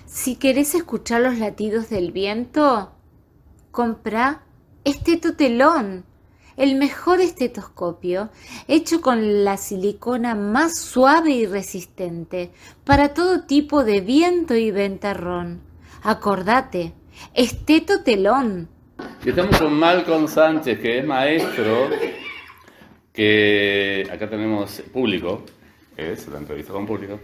Si querés escuchar los latidos del viento, comprá Estetotelón, el mejor estetoscopio, hecho con la silicona más suave y resistente para todo tipo de viento y ventarrón. Acordate, Estetotelón. Y estamos con Malcolm Sánchez, que es maestro, que acá tenemos público, es la entrevista con público.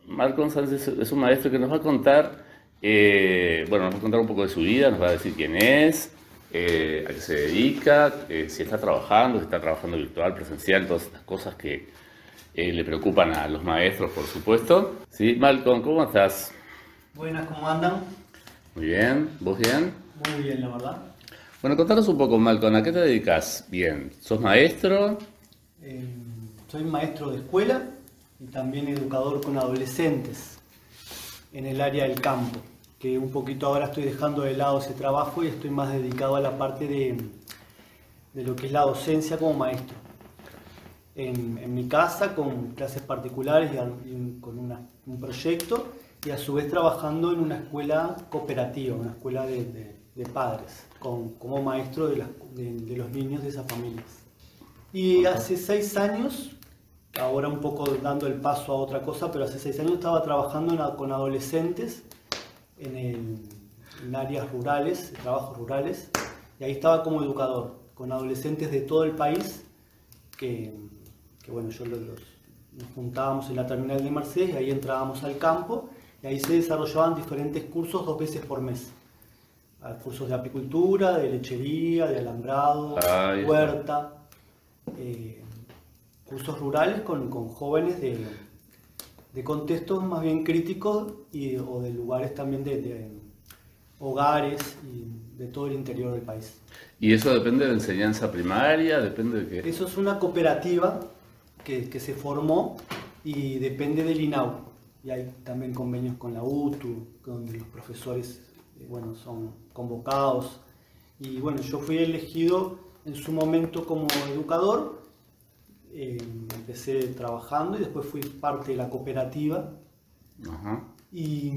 Malcolm Sánchez es un maestro que nos va a contar, bueno, nos va a contar un poco de su vida, nos va a decir quién es, a qué se dedica, si está trabajando virtual, presencial, todas estas cosas que le preocupan a los maestros, por supuesto. ¿Sí? Malcolm, ¿cómo estás? Buenas, ¿cómo andan? Muy bien, ¿vos bien? Muy bien, la verdad. Bueno, contanos un poco, Malcolm, ¿a qué te dedicas? Bien, ¿sos maestro? Eh, Soy maestro de escuela y también educador con adolescentes en el área del campo, que un poquito ahora estoy dejando de lado ese trabajo y estoy más dedicado a la parte de lo que es la docencia como maestro. En mi casa, con clases particulares y con un proyecto, y a su vez trabajando en una escuela cooperativa, una escuela de padres, como maestro de los niños de esas familias. Y hace 6 años, ahora un poco dando el paso a otra cosa, pero hace 6 años estaba trabajando con adolescentes en áreas rurales, trabajos rurales, y ahí estaba como educador, con adolescentes de todo el país, que bueno, nos juntábamos en la terminal de Mercedes y ahí entrábamos al campo, y ahí se desarrollaban diferentes cursos 2 veces por mes. Cursos de apicultura, de lechería, de alambrado, huerta, cursos rurales con jóvenes de contextos más bien críticos o de lugares también de hogares y de todo el interior del país. ¿Y eso depende de enseñanza primaria? ¿Depende de qué? Eso es una cooperativa que se formó y depende del INAU. Y hay también convenios con la UTU, donde los profesores bueno, son convocados. Y bueno, yo fui elegido en su momento como educador. Empecé trabajando y después fui parte de la cooperativa. Ajá. Y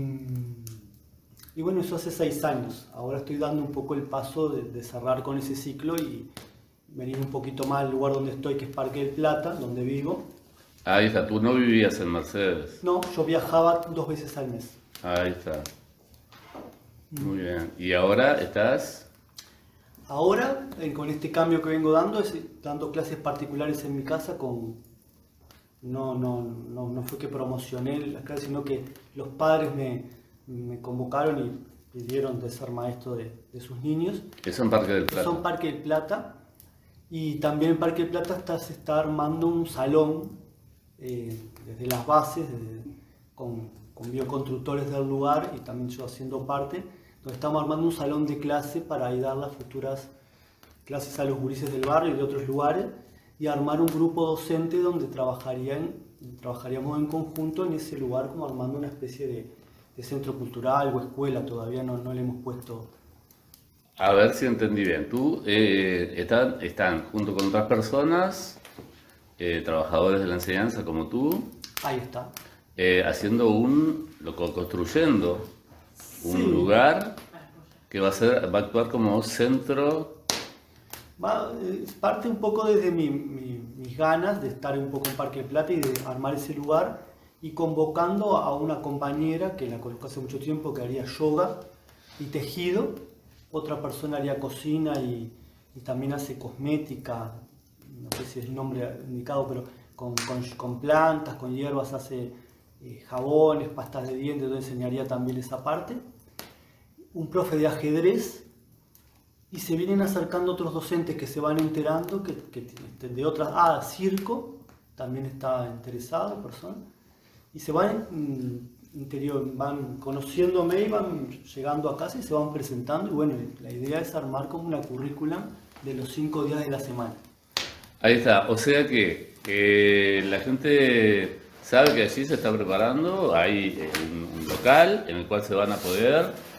bueno, eso hace 6 años. Ahora estoy dando un poco el paso de cerrar con ese ciclo y venir un poquito más al lugar donde estoy, que es Parque del Plata, donde vivo. Ahí está, tú no vivías en Mercedes. No, yo viajaba 2 veces al mes. Ahí está. Muy bien. ¿Y ahora estás? Ahora, con este cambio que vengo dando, es dando clases particulares en mi casa no fue que promocioné las clases, sino que los padres me convocaron y pidieron de ser maestro de sus niños. Es en Parque del Plata. Son Parque del Plata. Y también en Parque del Plata se está armando un salón desde las bases, con bioconstructores del lugar y también yo haciendo parte, donde estamos armando un salón de clase para ahí dar las futuras clases a los gurises del barrio y de otros lugares y armar un grupo docente donde trabajaríamos en conjunto en ese lugar como armando una especie de centro cultural o escuela, todavía no le hemos puesto. A ver si entendí bien. Tú están junto con otras personas, trabajadores de la enseñanza como tú, Ahí está. construyendo un Sí. lugar que va a actuar como centro. Parte un poco desde mis ganas de estar un poco en Parque del Plata y de armar ese lugar y convocando a una compañera que la conozco hace mucho tiempo que haría yoga y tejido, otra persona haría cocina y también hace cosmética, no sé si es el nombre indicado, pero con plantas, con hierbas, hace jabones, pastas de dientes, yo enseñaría también esa parte. Un profe de ajedrez. Y se vienen acercando otros docentes que se van enterando que de otras, circo, también está interesado, persona, y se van van conociéndome y van llegando a casa y se van presentando, y bueno, la idea es armar como una currícula de los 5 días de la semana. Ahí está, o sea que la gente sabe que allí se está preparando, hay un local en el cual se van a poder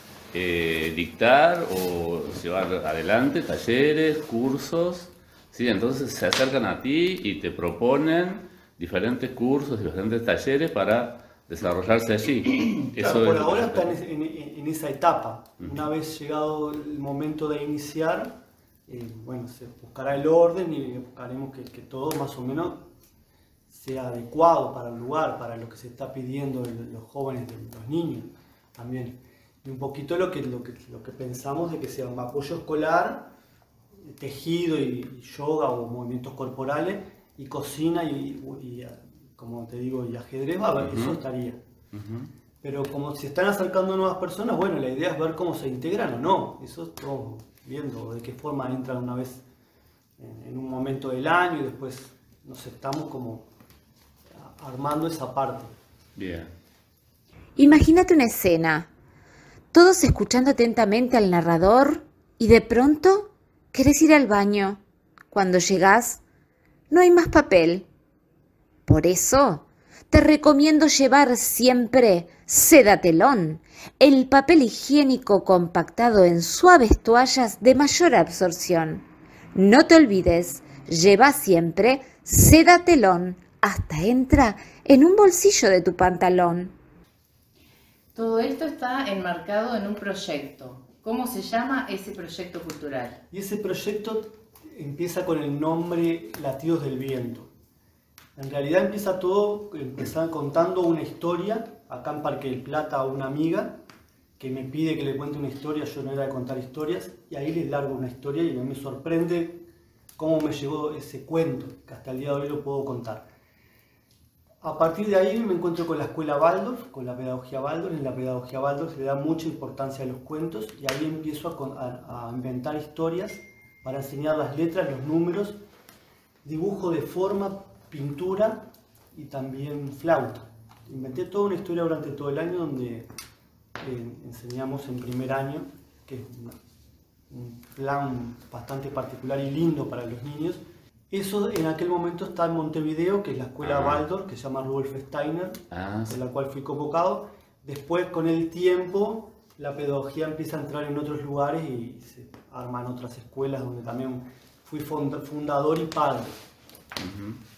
dictar o llevar adelante talleres, cursos, ¿sí? Entonces se acercan a ti y te proponen diferentes cursos, diferentes talleres para desarrollarse allí. Claro, Eso por es lo que ahora yo está creo. en esa etapa. Una vez llegado el momento de iniciar, bueno, se buscará el orden y buscaremos que todo más o menos sea adecuado para el lugar, para lo que se está pidiendo de los jóvenes, de los niños también. Y un poquito lo que pensamos de que sea un apoyo escolar, tejido y yoga o movimientos corporales, y cocina y como te digo, y ajedrez, eso estaría. Pero como se están acercando nuevas personas, bueno, la idea es ver cómo se integran o no. Eso estamos viendo, de qué forma entran una vez en un momento del año y después nos estamos como armando esa parte. Bien. Imagínate una escena, todos escuchando atentamente al narrador y de pronto querés ir al baño. Cuando llegás, no hay más papel. Por eso, te recomiendo llevar siempre seda telón, el papel higiénico compactado en suaves toallas de mayor absorción. No te olvides, lleva siempre seda telón, hasta entra en un bolsillo de tu pantalón. Todo esto está enmarcado en un proyecto. ¿Cómo se llama ese proyecto cultural? Y ese proyecto empieza con el nombre Latidos del Viento. En realidad empieza contando una historia, acá en Parque del Plata, a una amiga que me pide que le cuente una historia. Yo no era de contar historias, y ahí le largo una historia y me sorprende cómo me llegó ese cuento, que hasta el día de hoy lo puedo contar. A partir de ahí me encuentro con la escuela Waldorf, con la pedagogía Waldorf. En la pedagogía Waldorf se le da mucha importancia a los cuentos, y ahí empiezo a inventar historias para enseñar las letras, los números, dibujo de forma, pintura y también flauta. Inventé toda una historia durante todo el año donde enseñamos en primer año, que es un plan bastante particular y lindo para los niños. Eso en aquel momento está en Montevideo, que es la escuela Waldorf, que se llama Rudolf Steiner, de la cual fui convocado. Después, con el tiempo, la pedagogía empieza a entrar en otros lugares y se arman otras escuelas donde también fui fundador y padre.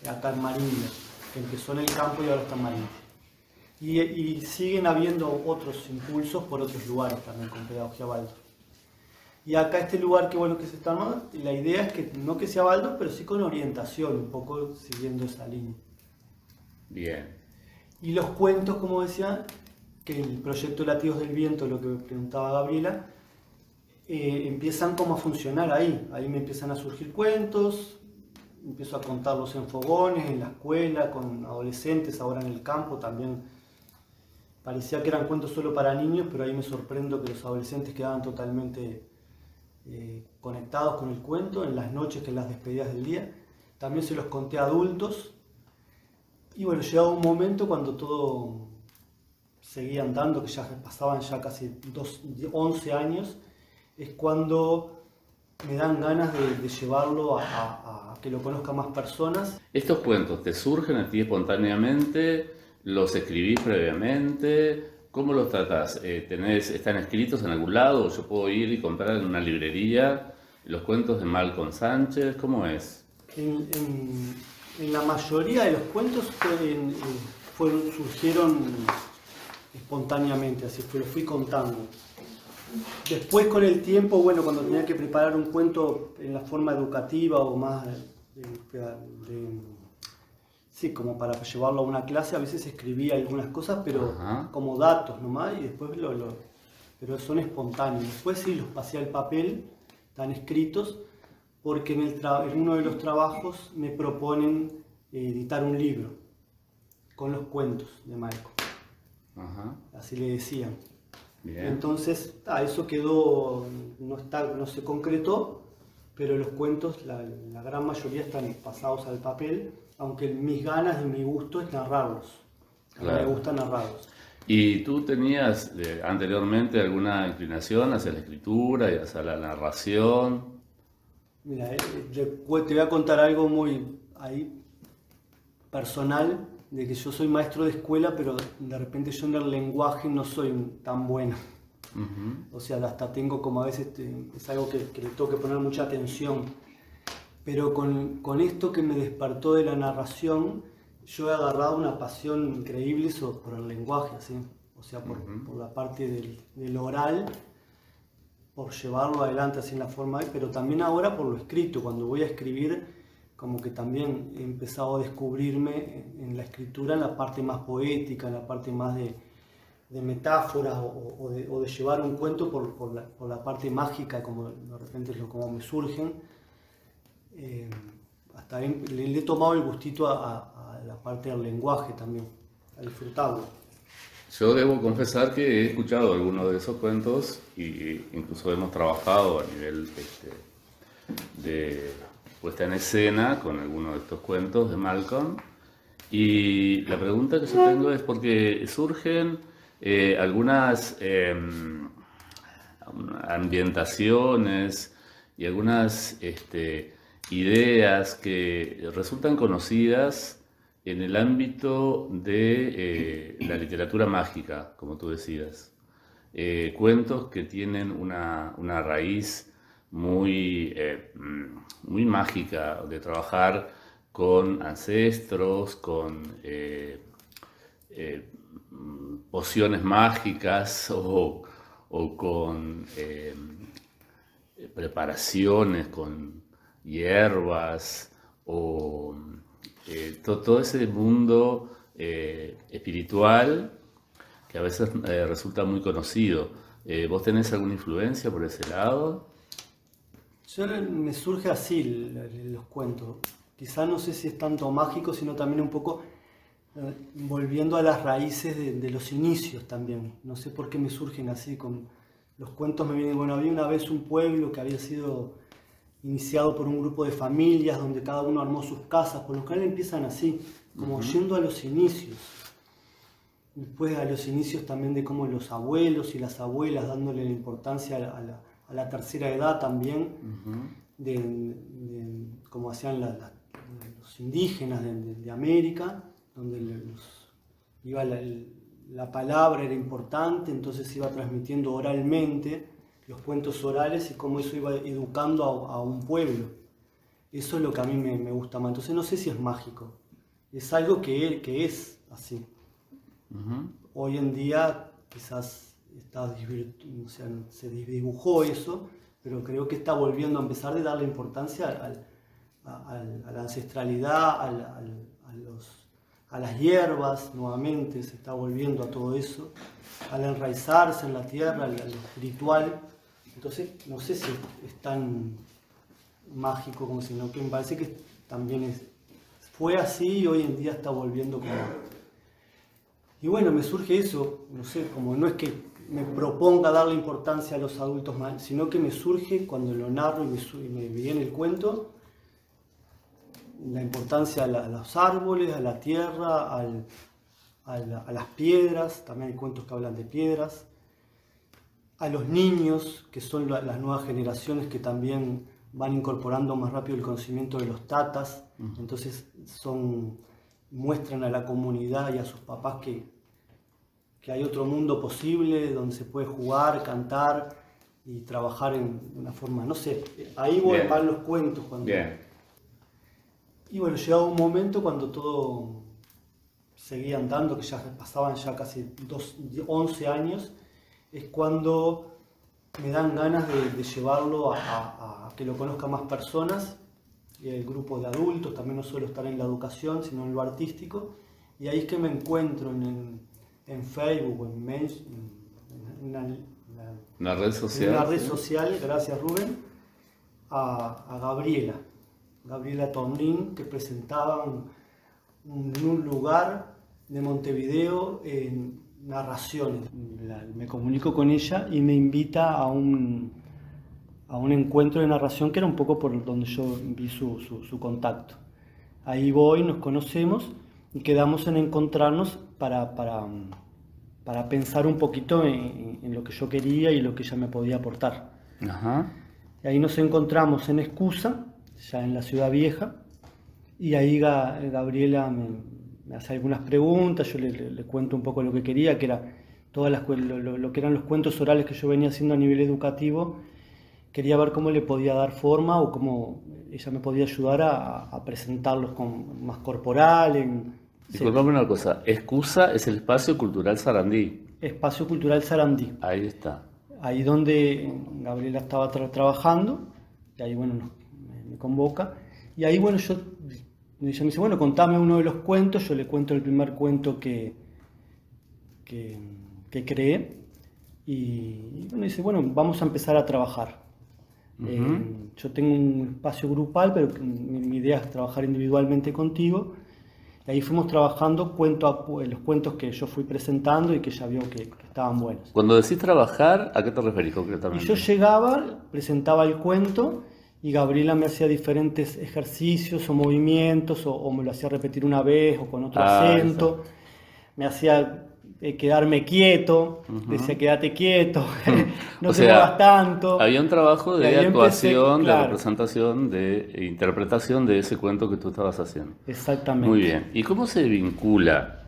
Acá en Marindia, que empezó en el campo y ahora está en Marindia. Y siguen habiendo otros impulsos por otros lugares también con pedagogía Waldorf. Y acá este lugar que se está armando, la idea es que no que sea Waldorf, pero sí con orientación, un poco siguiendo esa línea. Bien. Y los cuentos, como decía, que el proyecto Latidos del Viento, lo que me preguntaba Gabriela, empiezan como a funcionar ahí. Ahí me empiezan a surgir cuentos, empiezo a contarlos en fogones, en la escuela, con adolescentes, ahora en el campo también. Parecía que eran cuentos solo para niños, pero ahí me sorprendo que los adolescentes quedaban totalmente conectados con el cuento, en las noches, que en las despedidas del día. También se los conté a adultos. Y bueno, llegaba un momento cuando todo seguía andando, que ya pasaban ya casi 11 años, es cuando me dan ganas de llevarlo a que lo conozcan más personas. ¿Estos cuentos te surgen a ti espontáneamente? ¿Los escribís previamente? ¿Cómo los tratás? ¿Están escritos en algún lado? ¿Yo puedo ir y comprar en una librería los cuentos de Malcolm Sánchez? ¿Cómo es? En la mayoría de los cuentos surgieron espontáneamente, así que los fui contando. Después, con el tiempo, bueno, cuando tenía que preparar un cuento en la forma educativa o más sí, como para llevarlo a una clase, a veces escribía algunas cosas, pero como datos nomás, y después pero son espontáneos. Después sí los pasé al papel, están escritos, porque en uno de los trabajos me proponen editar un libro con los cuentos de Malcolm. Así le decían. Bien. Entonces, eso quedó, no se concretó, pero los cuentos, la gran mayoría están pasados al papel, aunque mis ganas y mi gusto es narrarlos. Claro. Me gusta narrarlos. ¿Y tú tenías anteriormente alguna inclinación hacia la escritura y hacia la narración? Mira, te voy a contar algo muy personal, de que yo soy maestro de escuela, pero de repente yo en el lenguaje no soy tan bueno. O sea, hasta tengo como a veces, es algo que le tengo que poner mucha atención. Pero con esto que me despertó de la narración, yo he agarrado una pasión increíble por el lenguaje, ¿sí? O sea, por la parte del oral, por llevarlo adelante así en la forma, pero también ahora por lo escrito. Cuando voy a escribir, como que también he empezado a descubrirme en la escritura, en la parte más poética, en la parte más de metáforas o de llevar un cuento por la parte mágica, como de repente es como me surgen. Hasta le he tomado el gustito a la parte del lenguaje también, a disfrutarlo. Yo debo confesar que he escuchado algunos de esos cuentos y incluso hemos trabajado a nivel de puesta en escena con algunos de estos cuentos de Malcolm. Y la pregunta que yo tengo es porque surgen algunas ambientaciones y algunas ideas que resultan conocidas en el ámbito de la literatura mágica, como tú decías. Cuentos que tienen una raíz muy mágica, de trabajar con ancestros, con pociones mágicas o con preparaciones con hierbas o todo ese mundo espiritual que a veces resulta muy conocido. ¿Vos tenés alguna influencia por ese lado? Me surge así los cuentos. Quizá no sé si es tanto mágico, sino también un poco volviendo a las raíces de los inicios también. No sé por qué me surgen así. Con los cuentos me vienen, bueno, había una vez un pueblo que había sido iniciado por un grupo de familias donde cada uno armó sus casas, por lo cual empiezan así, como yendo a los inicios. Después a los inicios también de cómo los abuelos y las abuelas dándole la importancia a la tercera edad también, de como hacían los indígenas de América, donde la palabra era importante, entonces se iba transmitiendo oralmente los cuentos orales y cómo eso iba educando a un pueblo. Eso es lo que a mí me gusta más. Entonces no sé si es mágico, es algo que es así. Hoy en día quizás se dibujó eso, pero creo que está volviendo a empezar de darle importancia a la ancestralidad, a las hierbas nuevamente, se está volviendo a todo eso, al enraizarse en la tierra, a lo espiritual. Entonces, no sé si es tan mágico como sino que me parece que también fue así y hoy en día está volviendo como... Y bueno, me surge eso, no sé, como no es que me proponga darle importancia a los adultos, sino que me surge cuando lo narro y me viene el cuento, la importancia a los árboles, a la tierra, a las piedras, también hay cuentos que hablan de piedras, a los niños, que son las nuevas generaciones que también van incorporando más rápido el conocimiento de los tatas, entonces muestran a la comunidad y a sus papás que hay otro mundo posible donde se puede jugar, cantar y trabajar de una forma, no sé, ahí van los cuentos. Y bueno, llegaba un momento cuando todo seguía andando, que ya pasaban ya casi 11 años, es cuando me dan ganas de llevarlo a que lo conozcan más personas, y el grupo de adultos, también no solo estar en la educación, sino en lo artístico, y ahí es que me encuentro en Facebook, en una red social. En una red social, gracias Rubén, a Gabriela Tomlin, que presentaban en un lugar de Montevideo en narraciones. Me comunico con ella y me invita a un encuentro de narración que era un poco por donde yo vi su contacto. Ahí voy, nos conocemos y quedamos en encontrarnos para pensar un poquito en lo que yo quería y lo que ella me podía aportar. Y ahí nos encontramos en Excusa, ya en la Ciudad Vieja, y ahí Gabriela me hace algunas preguntas, yo le cuento un poco lo que quería, que era lo que eran los cuentos orales que yo venía haciendo a nivel educativo. Quería ver cómo le podía dar forma o cómo ella me podía ayudar a presentarlos más corporal, Disculpame una cosa, Excusa es el Espacio Cultural Sarandí. Espacio Cultural Sarandí. Ahí está. Ahí donde Gabriela estaba trabajando, y ahí bueno, me convoca, y ahí bueno, ella me dice, bueno, contame uno de los cuentos, yo le cuento el primer cuento que creé, y bueno, dice, bueno, vamos a empezar a trabajar. Yo tengo un espacio grupal, pero mi idea es trabajar individualmente contigo. Y ahí fuimos trabajando los cuentos que yo fui presentando y que ella vio que estaban buenos. Cuando decís trabajar, ¿a qué te referís concretamente? Y yo llegaba, presentaba el cuento y Gabriela me hacía diferentes ejercicios o movimientos o me lo hacía repetir una vez o con otro acento. Eso. Me hacía quedarme quieto, decía quédate quieto, no te muevas tanto. Había un trabajo de actuación, de representación, de interpretación de ese cuento que tú estabas haciendo. Exactamente. Muy bien. ¿Y cómo se vincula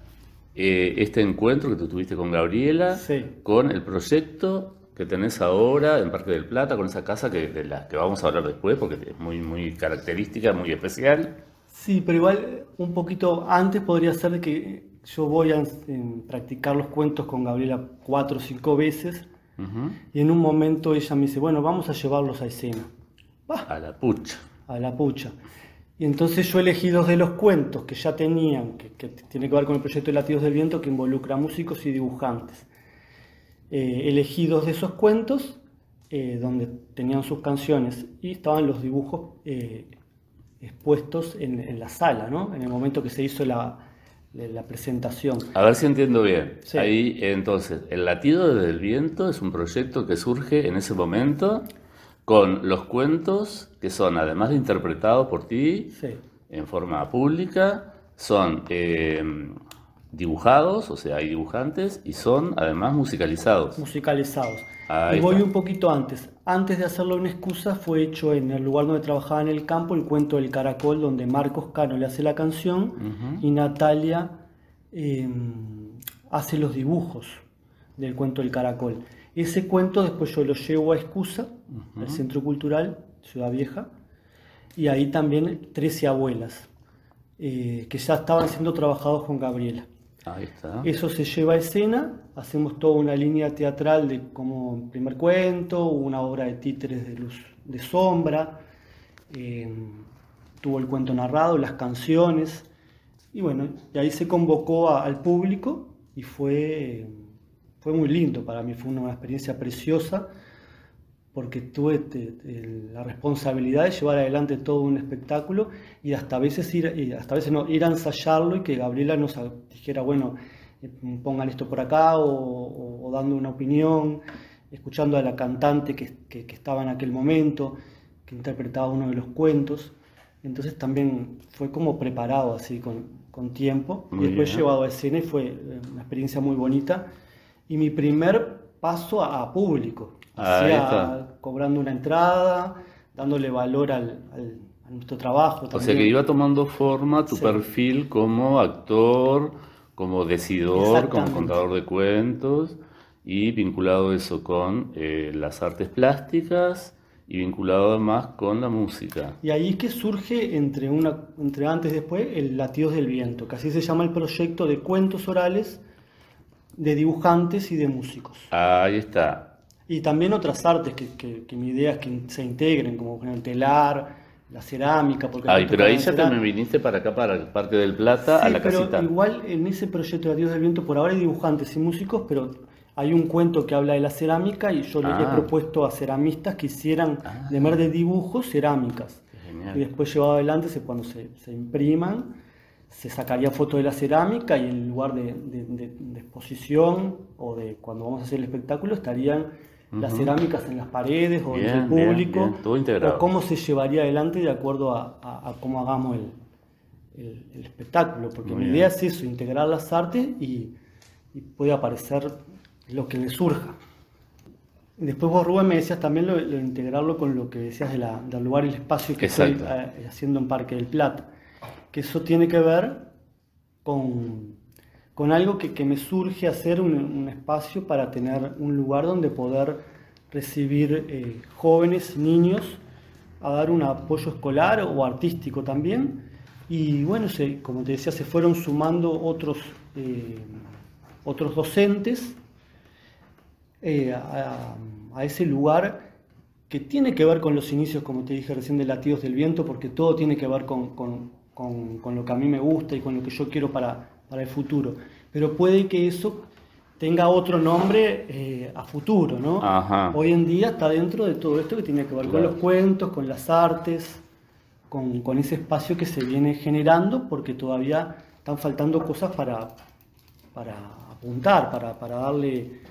este encuentro que tú tuviste con Gabriela con el proyecto que tenés ahora en Parque del Plata, con esa casa de la que vamos a hablar después, porque es muy, muy característica, muy especial? Sí, pero igual un poquito antes podría ser que yo voy a practicar los cuentos con Gabriela 4 o 5 veces y en un momento ella me dice, bueno, vamos a llevarlos a escena. A la pucha. A la pucha. Y entonces yo elegí 2 de los cuentos que ya tenían, que tiene que ver con el proyecto de Latidos del Viento, que involucra músicos y dibujantes. Elegí 2 de esos cuentos donde tenían sus canciones y estaban los dibujos expuestos en la sala, ¿no? En el momento que se hizo la presentación. A ver si entiendo bien. Sí. Ahí, entonces, El Latido del Viento es un proyecto que surge en ese momento con los cuentos que son, además de interpretados por ti en forma pública, son dibujados, o sea, hay dibujantes, y son además musicalizados. Musicalizados. Ahí y voy está. Un poquito antes. Antes de hacerlo en Excusa, fue hecho en el lugar donde trabajaba en el campo, el cuento del Caracol, donde Marcos Cano le hace la canción y Natalia hace los dibujos del cuento del Caracol. Ese cuento después yo lo llevo a Excusa, al Centro Cultural Ciudad Vieja, y ahí también 13 abuelas, que ya estaban siendo trabajados con Gabriela. Ahí está. Eso se lleva a escena, hacemos toda una línea teatral de como primer cuento, una obra de títeres de luz de sombra, tuvo el cuento narrado, las canciones, y bueno, y ahí se convocó al público y fue muy lindo para mí, fue una experiencia preciosa porque tuve la responsabilidad de llevar adelante todo un espectáculo y hasta a veces ir a ensayarlo y que Gabriela nos dijera, bueno, pongan esto por acá o dando una opinión, escuchando a la cantante que estaba en aquel momento, que interpretaba uno de los cuentos. Entonces también fue como preparado así con tiempo y después llevado a escena y fue una experiencia muy bonita y mi primer paso a público. Cobrando una entrada, dándole valor a nuestro trabajo. O sea que iba tomando forma tu perfil como actor, como decidor, como contador de cuentos y vinculado eso con las artes plásticas y vinculado además con la música. Y ahí es que surge entre antes y después el Latidos del Viento, que así se llama el proyecto de cuentos orales de dibujantes y de músicos. Ahí está. Y también otras artes que mi idea es que se integren, como el telar, la cerámica. Pero ahí ya te me viniste para acá, para el Parque del Plata, a la casita. Pero igual en ese proyecto de Latidos del Viento, por ahora hay dibujantes y músicos, pero hay un cuento que habla de la cerámica y yo le he propuesto a ceramistas que hicieran, de mer de dibujos, cerámicas. Y después llevado adelante, cuando se impriman, se sacaría foto de la cerámica y en lugar de exposición o de cuando vamos a hacer el espectáculo estarían las cerámicas en las paredes o en el público, todo integrado. o cómo se llevaría adelante de acuerdo a cómo hagamos el espectáculo, porque mi idea es eso, integrar las artes y puede aparecer lo que le surja. Después vos, Rubén, me decías también lo integrarlo con lo que decías del lugar y el espacio que estoy haciendo en Parque del Plata, que eso tiene que ver con algo que me surge hacer un espacio para tener un lugar donde poder recibir jóvenes, niños, a dar un apoyo escolar o artístico también, Y bueno, como te decía, se fueron sumando otros docentes a ese lugar que tiene que ver con los inicios, como te dije recién, de Latidos del Viento, porque todo tiene que ver con lo que a mí me gusta y con lo que yo quiero para el futuro. Pero puede que eso tenga otro nombre a futuro, ¿no? Ajá. Hoy en día está dentro de todo esto que tiene que ver con los cuentos, con las artes, con ese espacio que se viene generando, porque todavía están faltando cosas para apuntar, para darle,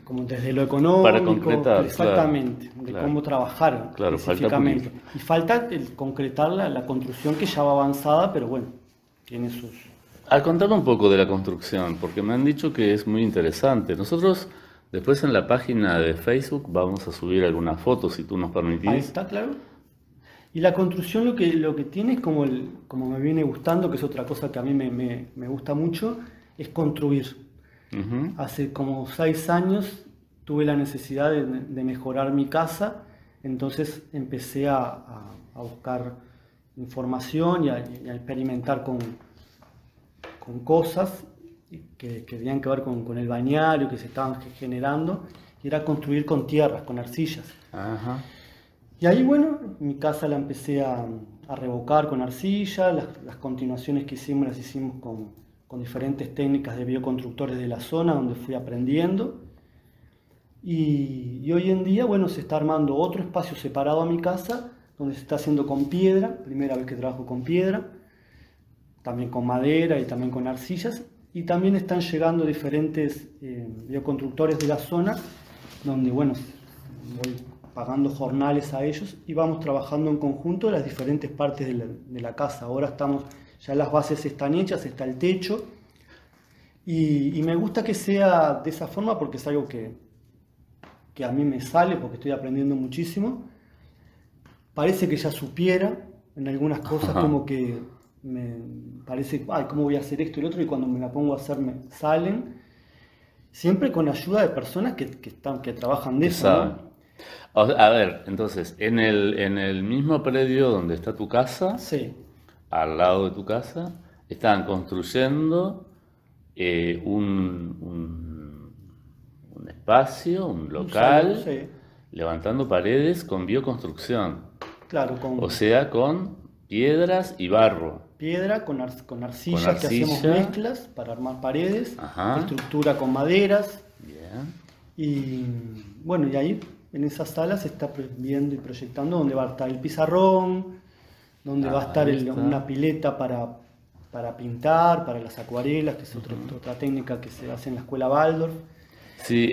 como desde lo económico, para concretar, exactamente, claro, de claro. cómo trabajar Claro, específicamente. Y falta el concretar la construcción que ya va avanzada, pero bueno, tiene sus... Contame un poco de la construcción, porque me han dicho que es muy interesante. Nosotros después en la página de Facebook vamos a subir algunas fotos, si tú nos permitís. Ahí está, claro. Y la construcción lo que tiene es como me viene gustando, que es otra cosa que a mí me gusta mucho, es construir. Ujú. Hace como 6 años tuve la necesidad de mejorar mi casa, entonces empecé a buscar información y a experimentar con cosas que tenían que ver con el bañario, que se estaban generando, y era construir con tierras, con arcillas. Ajá. Y ahí, bueno, mi casa la empecé a revocar con arcilla, las continuaciones que hicimos las hicimos con diferentes técnicas de bioconstructores de la zona, donde fui aprendiendo. Y hoy en día, bueno, se está armando otro espacio separado a mi casa, donde se está haciendo con piedra, primera vez que trabajo con piedra, también con madera y también con arcillas, y también están llegando diferentes bioconstructores de la zona, donde, bueno, voy pagando jornales a ellos y vamos trabajando en conjunto las diferentes partes de la casa. Ahora ya las bases están hechas, está el techo, y me gusta que sea de esa forma porque es algo que a mí me sale, porque estoy aprendiendo muchísimo. Parece que ya supiera en algunas cosas, como que me parece, ay, ¿cómo voy a hacer esto y lo otro? Y cuando me la pongo a hacer me salen, siempre con ayuda de personas que trabajan de eso, ¿no? A ver, entonces, en el mismo predio donde está tu casa, Sí, al lado de tu casa, están construyendo un espacio, un local, sí, levantando paredes con bioconstrucción, claro, o sea, con piedras y barro. piedra, con arcilla, Con que hacemos arcilla. mezclas para armar paredes, Ajá. estructura con maderas, Bien. y bueno, y ahí en esa sala se está viendo y proyectando donde va a estar el pizarrón, donde va a estar Ahí está. una pileta para pintar, para las acuarelas, que es otra técnica que se hace en la escuela Waldorf. Sí,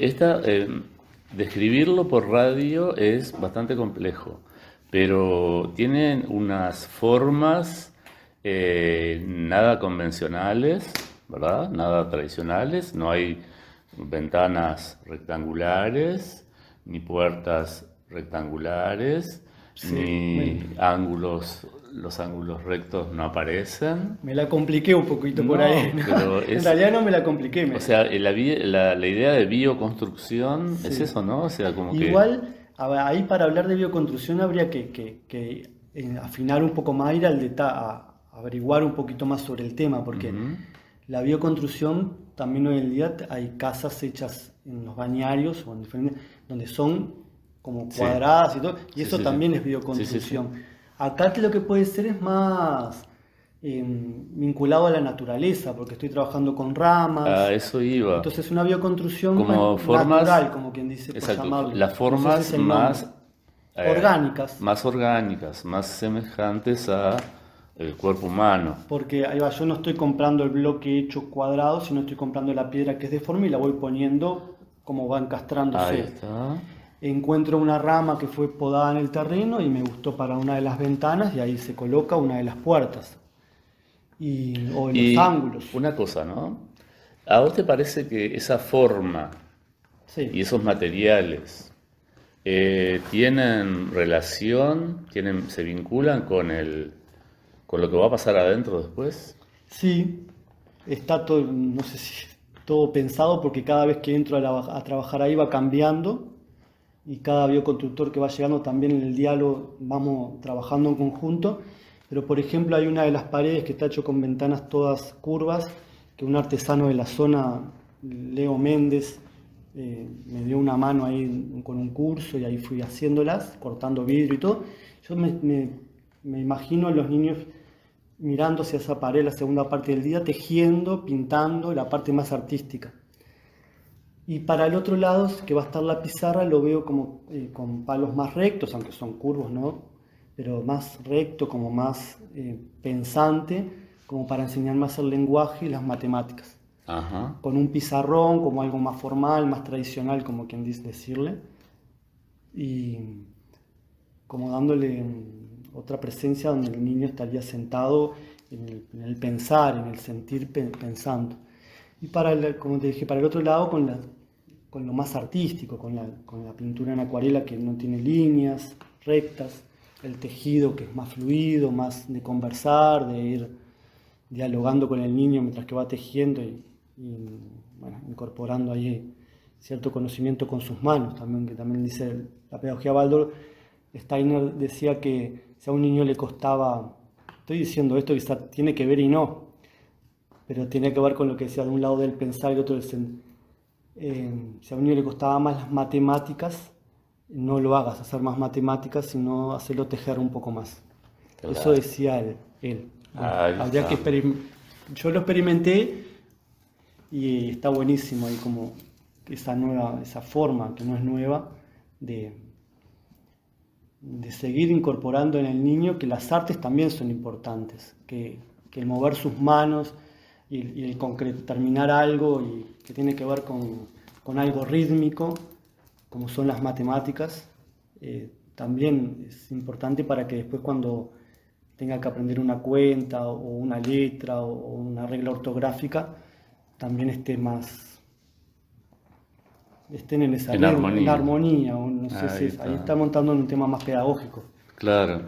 describirlo por radio es bastante complejo, pero tienen unas formas nada convencionales, ¿verdad? Nada tradicionales, no hay ventanas rectangulares, ni puertas rectangulares, Sí, ni ángulos, los ángulos rectos no aparecen. Me la compliqué un poquito por No, ahí, ¿no? pero En es- realidad no me la compliqué. O sea, la idea de bioconstrucción es Sí. eso, ¿no? O sea, como que... Igual, ahí para hablar de bioconstrucción habría que afinar un poco más, ir al a averiguar un poquito más sobre el tema, porque Ujú. la bioconstrucción también hoy en día hay casas hechas en los bañarios o en diferentes, donde son como Sí. cuadradas y todo, y Sí, eso sí, también sí. es bioconstrucción. Sí, sí, Acá lo que puede ser es más vinculado a la naturaleza, porque estoy trabajando con ramas. A eso iba. Entonces una bioconstrucción Como más formas- natural, como quien dice, por Exacto. llamarlo. Las No sé si formas es el más... nombre. Orgánicas. Más orgánicas, más semejantes a el cuerpo humano. Porque ahí va, yo no estoy comprando el bloque hecho cuadrado, sino estoy comprando la piedra que es deforme y la voy poniendo como va encastrándose. Ahí está. Encuentro una rama que fue podada en el terreno y me gustó para una de las ventanas y ahí se coloca una de las puertas. O en Y los ángulos. una cosa, ¿no? ¿A vos te parece que esa forma Sí. y esos materiales tienen relación, se vinculan con lo que va a pasar adentro después? Sí, está todo, no sé si todo pensado porque cada vez que entro a trabajar ahí va cambiando y cada bioconstructor que va llegando también en el diálogo vamos trabajando en conjunto Pero por ejemplo hay una de las paredes que está hecho con ventanas todas curvas, que un artesano de la zona, Leo Méndez, me dio una mano ahí con un curso y ahí fui haciéndolas, cortando vidrio y todo. Yo me imagino a los niños mirando hacia esa pared la segunda parte del día, tejiendo, pintando, la parte más artística. Y para el otro lado, que va a estar la pizarra, lo veo como con palos más rectos, aunque son curvos, ¿no? Pero más recto, como más pensante, como para enseñar más el lenguaje y las matemáticas. Ajá. Con un pizarrón, como algo más formal, más tradicional, como quien dice decirle, y como dándole otra presencia donde el niño estaría sentado en el pensar, en el sentir pensando. Y como te dije, para el otro lado con lo más artístico, con la pintura en acuarela que no tiene líneas rectas, el tejido que es más fluido, más de conversar, de ir dialogando con el niño mientras que va tejiendo y bueno, incorporando ahí cierto conocimiento con sus manos, también, que también dice la pedagogía Waldorf. Steiner decía que si a un niño le costaba, estoy diciendo esto quizá tiene que ver y no, pero tiene que ver con lo que decía de un lado del pensar y el otro del si a un niño le costaba más las matemáticas, no lo hagas hacer más matemáticas, sino hacerlo tejer un poco más. Claro. Eso decía él. Habría que yo lo experimenté y está buenísimo ahí como esa forma, que no es nueva, de seguir incorporando en el niño que las artes también son importantes, que el mover sus manos y el terminar algo y que tiene que ver con algo rítmico, como son las matemáticas, también es importante para que después cuando tenga que aprender una cuenta o una letra o una regla ortográfica, también estén en esa en armonía, no sé ahí está montando en un tema más pedagógico. Claro,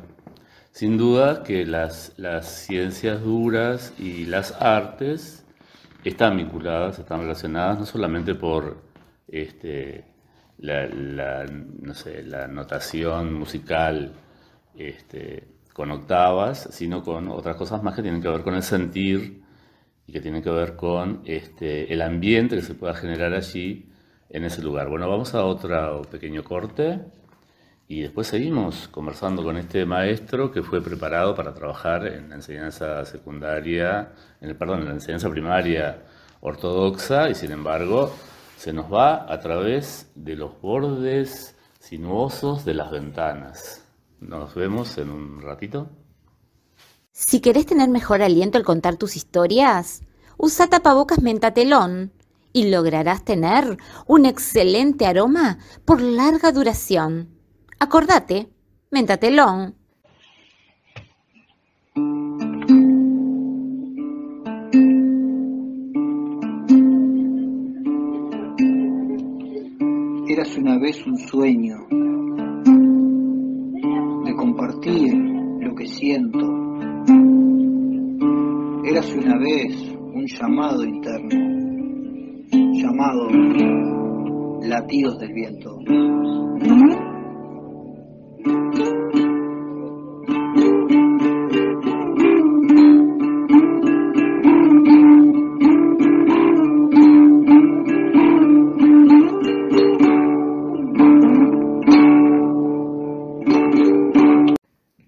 sin duda que las ciencias duras y las artes están vinculadas, están relacionadas no solamente por la notación musical con octavas, sino con otras cosas más que tienen que ver con el sentir y que tienen que ver con el ambiente que se pueda generar allí en ese lugar. Bueno, vamos a otro pequeño corte y después seguimos conversando con este maestro que fue preparado para trabajar en la enseñanza secundaria, en la enseñanza primaria ortodoxa, y sin embargo se nos va a través de los bordes sinuosos de las ventanas. Nos vemos en un ratito. Si querés tener mejor aliento al contar tus historias, usa tapabocas Mentatelón y lograrás tener un excelente aroma por larga duración. Acordate, Mentatelón. Eras una vez un sueño de compartir lo que siento. Eras una vez un llamado interno, llamado latidos del viento.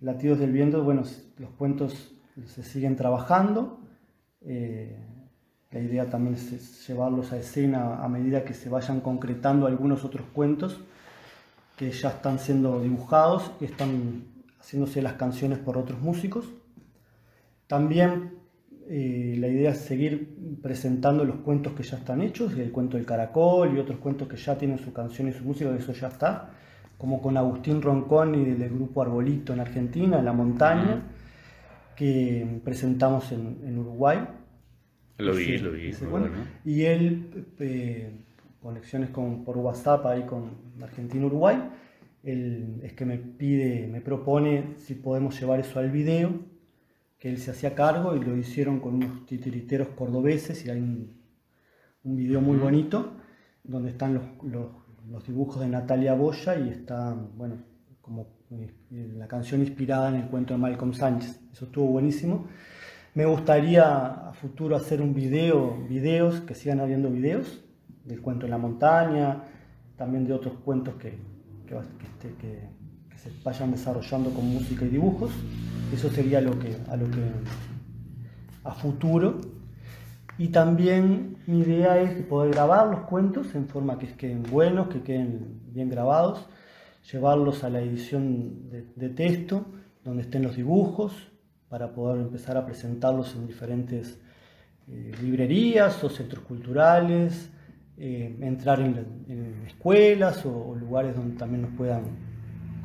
Latidos del viento, bueno, los cuentos se siguen trabajando. La idea también es llevarlos a escena a medida que se vayan concretando algunos otros cuentos que ya están siendo dibujados, que están haciéndose las canciones por otros músicos. También la idea es seguir presentando los cuentos que ya están hechos, el cuento del caracol y otros cuentos que ya tienen su canción y su música, eso ya está, como con Agustín Ronconi del grupo Arbolito en Argentina, en La Montaña, que presentamos en Uruguay. Lo vi. Bueno. Y él, conexiones por WhatsApp ahí con Argentina-Uruguay, él es que me propone si podemos llevar eso al video, que él se hacía cargo y lo hicieron con unos titiriteros cordobeses y hay un video muy bonito donde están los dibujos de Natalia Boya y está, bueno, como la canción inspirada en el cuento de Malcolm Sánchez. Eso estuvo buenísimo. Me gustaría a futuro hacer un videos, que sigan habiendo videos del cuento en la montaña, también de otros cuentos que se vayan desarrollando con música y dibujos. Eso sería a futuro. Y también mi idea es poder grabar los cuentos en forma que queden buenos, que queden bien grabados, llevarlos a la edición de texto, donde estén los dibujos, para poder empezar a presentarlos en diferentes librerías o centros culturales, entrar en escuelas o lugares donde también nos puedan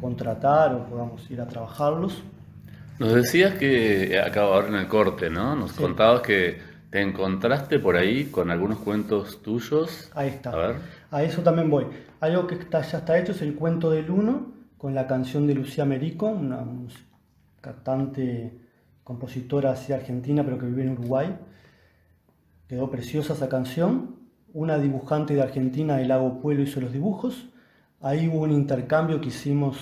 contratar o podamos ir a trabajarlos. Nos decías que, acá ahora en el corte, ¿no? Nos contabas que te encontraste por ahí con algunos cuentos tuyos. Ahí está. A ver. A eso también voy. Algo que ya está hecho es el cuento del Uno, con la canción de Lucía Merico, una cantante, compositora así argentina, pero que vive en Uruguay. Quedó preciosa esa canción. Una dibujante de Argentina, de Lago Puelo, hizo los dibujos. Ahí hubo un intercambio que hicimos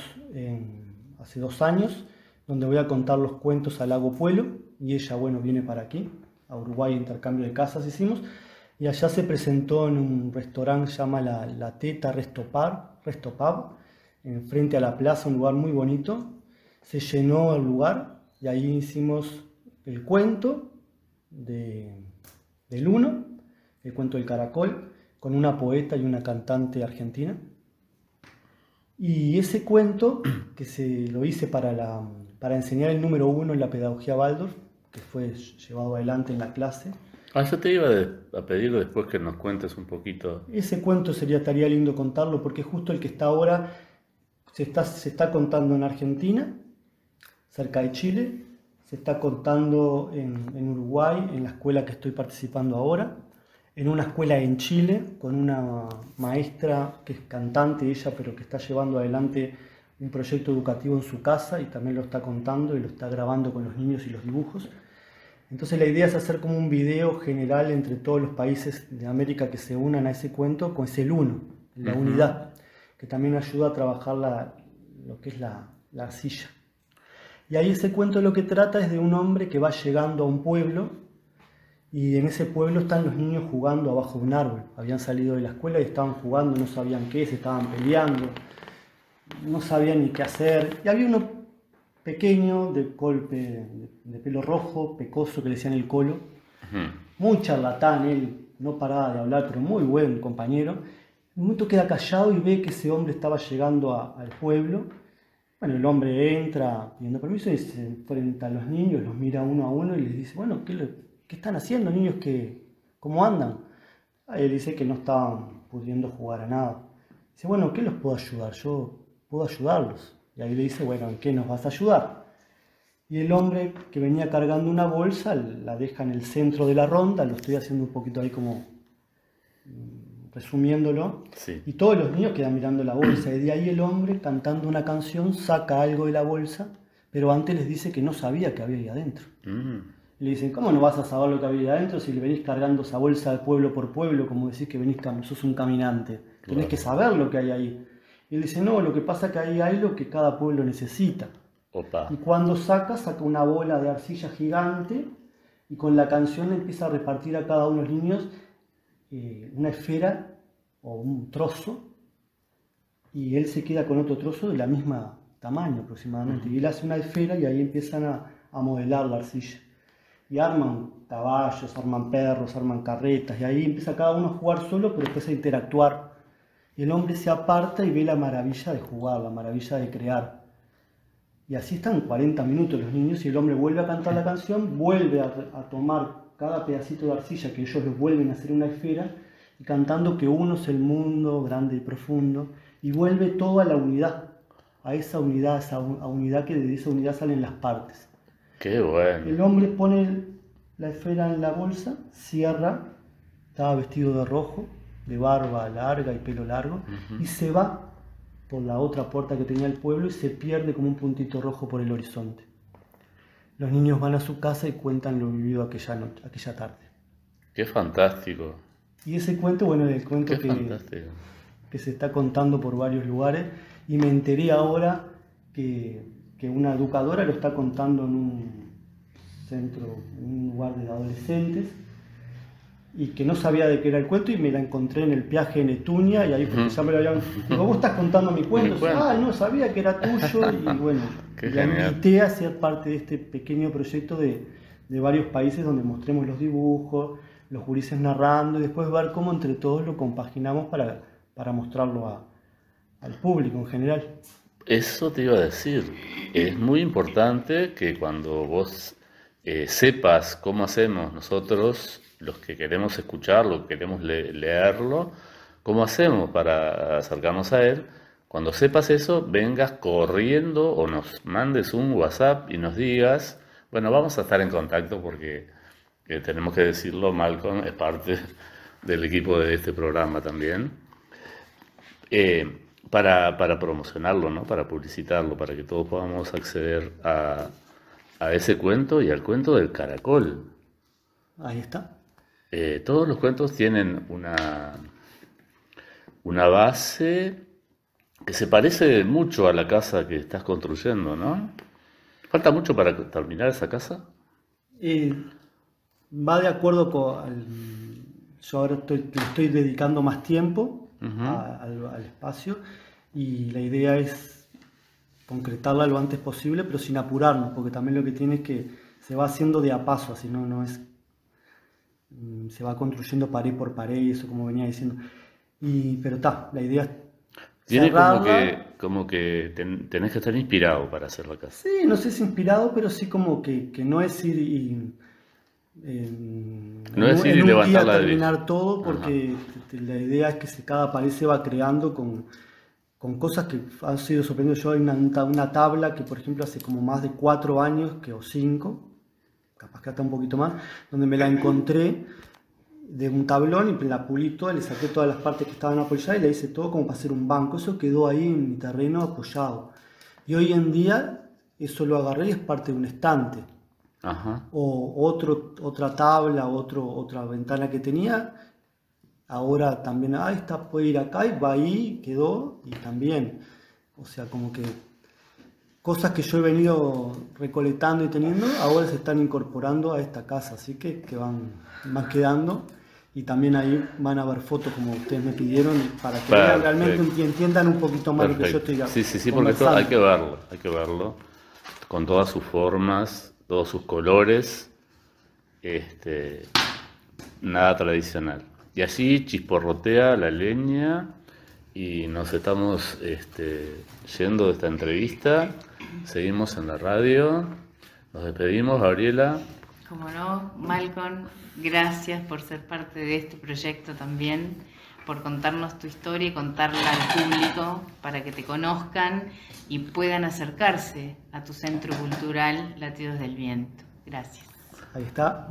hace 2 años, donde voy a contar los cuentos a Lago Puelo, y ella, bueno, viene para aquí, a Uruguay, intercambio de casas hicimos, y allá se presentó en un restaurante que se llama La Teta Restopub, frente a la plaza, un lugar muy bonito. Se llenó el lugar, y ahí hicimos el cuento del Uno, el cuento del caracol, con una poeta y una cantante argentina. Y ese cuento, que se lo hice para enseñar el número 1 en la pedagogía Waldorf, que fue llevado adelante en la clase. Yo te iba a pedir después que nos cuentes un poquito. Ese cuento estaría lindo contarlo, porque justo el que está ahora se está contando en Argentina, cerca de Chile, se está contando en Uruguay, en la escuela que estoy participando ahora, en una escuela en Chile, con una maestra que es cantante ella, pero que está llevando adelante un proyecto educativo en su casa y también lo está contando y lo está grabando con los niños y los dibujos. Entonces la idea es hacer como un video general entre todos los países de América que se unan a ese cuento, con ese uno, la unidad, que también ayuda a trabajar lo que es la arcilla. Y ahí ese cuento lo que trata es de un hombre que va llegando a un pueblo, y en ese pueblo están los niños jugando abajo de un árbol. Habían salido de la escuela y estaban jugando, no sabían qué, se estaban peleando, no sabían ni qué hacer. Y había uno pequeño, de pelo rojo, pecoso, que le decían el Colo. Muy charlatán, él no paraba de hablar, pero muy buen compañero. En un momento queda callado y ve que ese hombre estaba llegando al pueblo. Bueno, el hombre entra pidiendo permiso y se enfrenta a los niños, los mira uno a uno y les dice, bueno, ¿qué están haciendo, niños? ¿Cómo andan? Él dice que no estaban pudiendo jugar a nada. Dice, bueno, ¿qué los puedo ayudar? Yo puedo ayudarlos. Y ahí le dice, bueno, ¿en qué nos vas a ayudar? Y el hombre, que venía cargando una bolsa, la deja en el centro de la ronda. Lo estoy haciendo un poquito ahí como resumiéndolo. Sí. Y todos los niños quedan mirando la bolsa. Y de ahí el hombre, cantando una canción, saca algo de la bolsa, pero antes les dice que no sabía qué había ahí adentro. Y le dicen, ¿cómo no vas a saber lo que había ahí adentro si le venís cargando esa bolsa de pueblo por pueblo, como decís que sos un caminante? Tenés que saber lo que hay ahí. Y él dice, no, lo que pasa es que ahí hay lo que cada pueblo necesita. Opa. Y cuando saca una bola de arcilla gigante, y con la canción empieza a repartir a cada uno de los niños una esfera o un trozo, y él se queda con otro trozo de la misma tamaño aproximadamente. Y él hace una esfera y ahí empiezan a modelar la arcilla. Y arman caballos, arman perros, arman carretas, y ahí empieza cada uno a jugar solo, pero después a interactuar. Y el hombre se aparta y ve la maravilla de jugar, la maravilla de crear. Y así están 40 minutos los niños, y el hombre vuelve a cantar la canción, vuelve a tomar cada pedacito de arcilla que ellos los vuelven a hacer una esfera, y cantando que uno es el mundo grande y profundo, y vuelve todo a la unidad, a esa unidad que de esa unidad salen las partes. Qué bueno. El hombre pone la esfera en la bolsa, cierra, estaba vestido de rojo, de barba larga y pelo largo, y se va por la otra puerta que tenía el pueblo y se pierde como un puntito rojo por el horizonte. Los niños van a su casa y cuentan lo vivido aquella tarde. Qué fantástico. Y ese cuento, bueno, es el cuento que se está contando por varios lugares, y me enteré ahora que una educadora lo está contando en un centro, en un lugar de adolescentes, y que no sabía de qué era el cuento, y me la encontré en el Piaje en Etuña, y ahí porque ya me lo habían... Digo, vos estás contando mi cuento. No sabía que era tuyo, y bueno, la invité a ser parte de este pequeño proyecto de varios países donde mostremos los dibujos, los gurises narrando, y después ver cómo entre todos lo compaginamos para mostrarlo al público en general. Eso te iba a decir, es muy importante que cuando vos sepas cómo hacemos nosotros, los que queremos escucharlo, que queremos leerlo, cómo hacemos para acercarnos a él. Cuando sepas eso, vengas corriendo o nos mandes un WhatsApp y nos digas, bueno, vamos a estar en contacto porque tenemos que decirlo, Malcolm es parte del equipo de este programa también, para promocionarlo, ¿no? Para publicitarlo, para que todos podamos acceder a ese cuento y al cuento del caracol. Ahí está. Todos los cuentos tienen una base que se parece mucho a la casa que estás construyendo, ¿no? ¿Falta mucho para terminar esa casa? Va de acuerdo yo ahora le estoy dedicando más tiempo al espacio, y la idea es concretarla lo antes posible, pero sin apurarnos, porque también lo que tiene es que se va haciendo de a paso, así no es... Se va construyendo pared por pared, y eso como venía diciendo. Pero la idea es tiene cerrarla. como que tenés que estar inspirado para hacer la casa. Sí, no sé si inspirado, pero sí como que no es ir no es ir y levantar la terminar todo, porque la idea es que cada pared se va creando con cosas que han sido sorprendidas. Yo hay una tabla que, por ejemplo, hace como más de 4 años, o 5, capaz que hasta un poquito más, donde me la encontré de un tablón y la pulí toda, le saqué todas las partes que estaban apoyadas y le hice todo como para hacer un banco. Eso quedó ahí en mi terreno apoyado. Y hoy en día eso lo agarré y es parte de un estante. O otra tabla, otra ventana que tenía, ahora también, esta puede ir acá, y va ahí, quedó, y también, o sea, como que cosas que yo he venido recolectando y teniendo, ahora se están incorporando a esta casa, así que van quedando, y también ahí van a ver fotos como ustedes me pidieron, para que vean realmente, entiendan un poquito más lo que yo estoy haciendo. Sí, porque hay que verlo, con todas sus formas, todos sus colores, nada tradicional. Y así chisporrotea la leña, y nos estamos yendo de esta entrevista. Seguimos en la radio. Nos despedimos, Gabriela. Como no, Malcolm, gracias por ser parte de este proyecto también, por contarnos tu historia y contarla al público para que te conozcan y puedan acercarse a tu centro cultural Latidos del Viento. Gracias. Ahí está.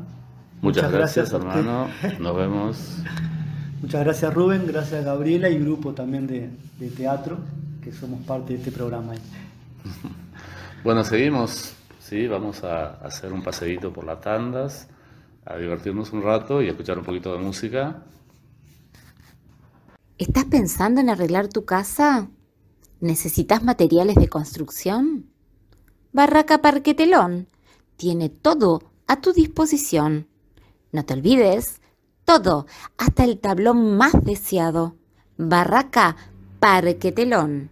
Muchas gracias, hermano. Nos vemos. Muchas gracias, Rubén. Gracias, Gabriela, y grupo también de teatro, que somos parte de este programa. Bueno, seguimos. Sí, vamos a hacer un paseíto por las tandas, a divertirnos un rato y a escuchar un poquito de música. ¿Estás pensando en arreglar tu casa? ¿Necesitas materiales de construcción? Barraca Parquetelón tiene todo a tu disposición. No te olvides, todo, hasta el tablón más deseado. Barraca Parquetelón.